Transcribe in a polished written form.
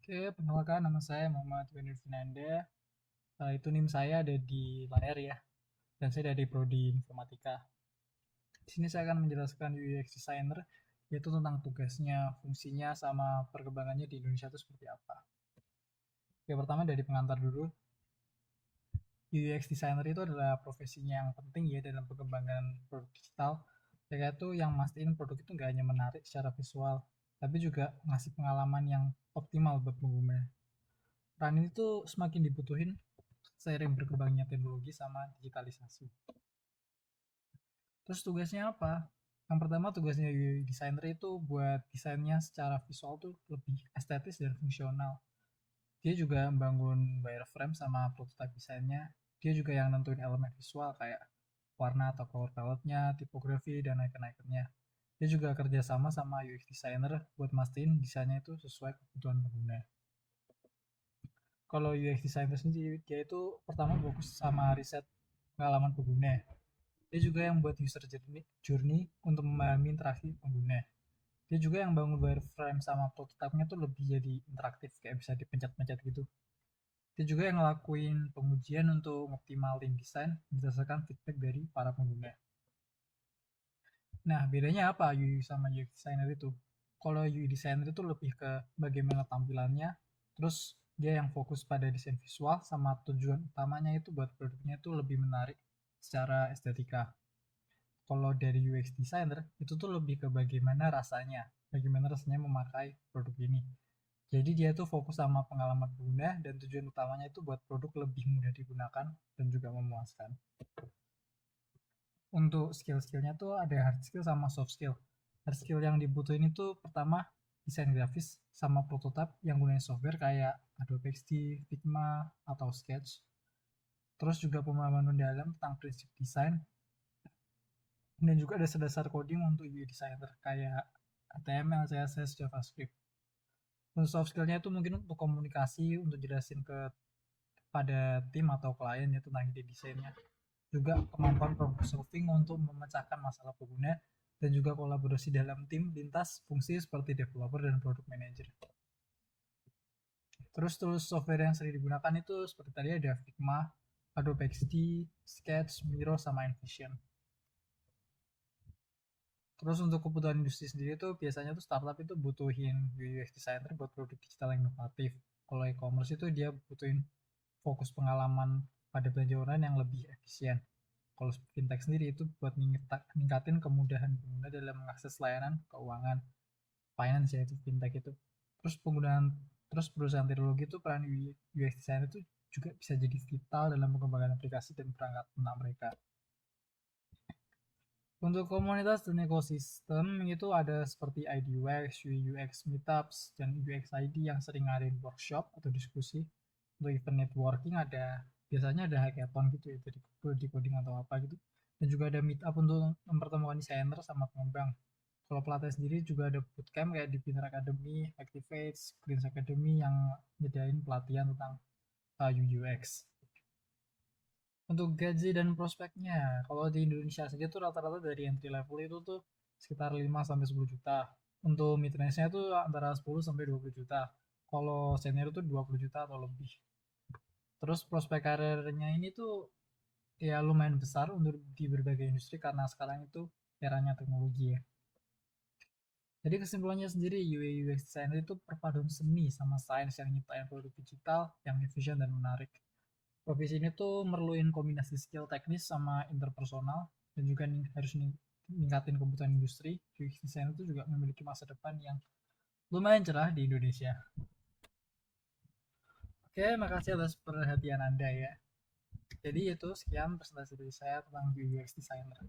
Oke, perkenalkan nama saya Muhammad Wendy Finanda. Itu NIM saya ada di layar ya, dan saya dari Prodi Informatika. Di sini saya akan menjelaskan UX Designer, yaitu tentang tugasnya, fungsinya, sama perkembangannya di Indonesia itu seperti apa. Oke, pertama dari pengantar dulu. UX Designer itu adalah profesinya yang penting ya dalam pengembangan produk digital, yaitu yang mastiin produk itu nggak hanya menarik secara visual, tapi juga ngasih pengalaman yang optimal buat pengguna. Peran ini tuh semakin dibutuhin seiring berkembangnya teknologi sama digitalisasi. Terus tugasnya apa? Yang pertama tugasnya UI designer itu buat desainnya secara visual tuh lebih estetis dan fungsional. Dia juga membangun wireframe sama prototype desainnya. Dia juga yang nentuin elemen visual kayak warna atau color palette-nya, tipografi, dan icon-iconnya. Dia juga kerjasama sama UX designer buat mastiin desainnya itu sesuai kebutuhan pengguna. Kalau UX designer sendiri, dia itu pertama fokus sama riset pengalaman pengguna. Dia juga yang buat user journey untuk memahami interaksi pengguna. Dia juga yang bangun wireframe sama prototype-nya tuh lebih jadi interaktif, kayak bisa dipencet-pencet gitu. Dia juga yang ngelakuin pengujian untuk ngoptimalin desain berdasarkan feedback dari para pengguna. Nah, bedanya apa UI sama UX designer itu? Kalau UI designer itu lebih ke bagaimana tampilannya, terus dia yang fokus pada desain visual sama tujuan utamanya itu buat produknya itu lebih menarik secara estetika. Kalau dari UX designer itu tuh lebih ke bagaimana rasanya memakai produk ini. Jadi dia tuh fokus sama pengalaman pengguna dan tujuan utamanya itu buat produk lebih mudah digunakan dan juga memuaskan. Untuk skill-skillnya tuh ada hard skill sama soft skill. Hard skill yang dibutuhin itu pertama desain grafis sama prototype yang gunain software kayak Adobe XD, Figma, atau Sketch. Terus juga pemahaman mendalam tentang prinsip desain dan juga ada dasar coding untuk UI designer kayak HTML, CSS, JavaScript. Untuk soft skillnya itu mungkin untuk komunikasi, untuk jelasin pada tim atau klien ya tentang ide desainnya. Juga kemampuan problem solving untuk memecahkan masalah pengguna dan juga kolaborasi dalam tim lintas fungsi seperti developer dan product manager. Terus tools software yang sering digunakan itu seperti tadi ada Figma, Adobe XD, Sketch, Miro, sama InVision. Terus untuk kebutuhan industri sendiri tuh biasanya tuh startup itu butuhin UX designer buat produk digital yang inovatif. Kalau e-commerce itu dia butuhin fokus pengalaman pada belanja online yang lebih efisien. Kalau fintech sendiri itu buat ningkatin kemudahan pengguna dalam mengakses layanan keuangan, finance ya itu fintech itu. Terus perusahaan teknologi itu peran UX designer itu juga bisa jadi vital dalam pengembangan aplikasi dan perangkat lunak mereka. Untuk komunitas dan ekosistem itu ada seperti IDUX, UX Meetups, dan UX ID yang sering ngadain workshop atau diskusi. Untuk event networking biasanya ada hackathon gitu ya, dari coding atau apa gitu. Dan juga ada meetup untuk mempertemukan desainer sama pengembang. Kalau pelatihan sendiri juga ada bootcamp kayak di Pinter Academy, Activate, Greens Academy yang nyediain pelatihan tentang UX. Untuk gaji dan prospeknya, kalau di Indonesia saja tuh rata-rata dari entry level itu tuh sekitar 5 sampai 10 juta. Untuk mid range-nya tuh antara 10 sampai 20 juta. Kalau senior tuh 20 juta atau lebih. Terus prospek karirnya ini tuh ya lumayan besar untuk di berbagai industri karena sekarang itu eranya teknologi ya. Jadi kesimpulannya sendiri UI UX designer itu perpaduan seni sama sains yang nyiptain produk digital yang efisien dan menarik. Profesi ini tuh merluin kombinasi skill teknis sama interpersonal dan juga harus ningkatin kebutuhan industri. UX designer itu juga memiliki masa depan yang lumayan cerah di Indonesia. Oke, makasih atas perhatian Anda ya. Jadi itu sekian presentasi dari saya tentang UX designer.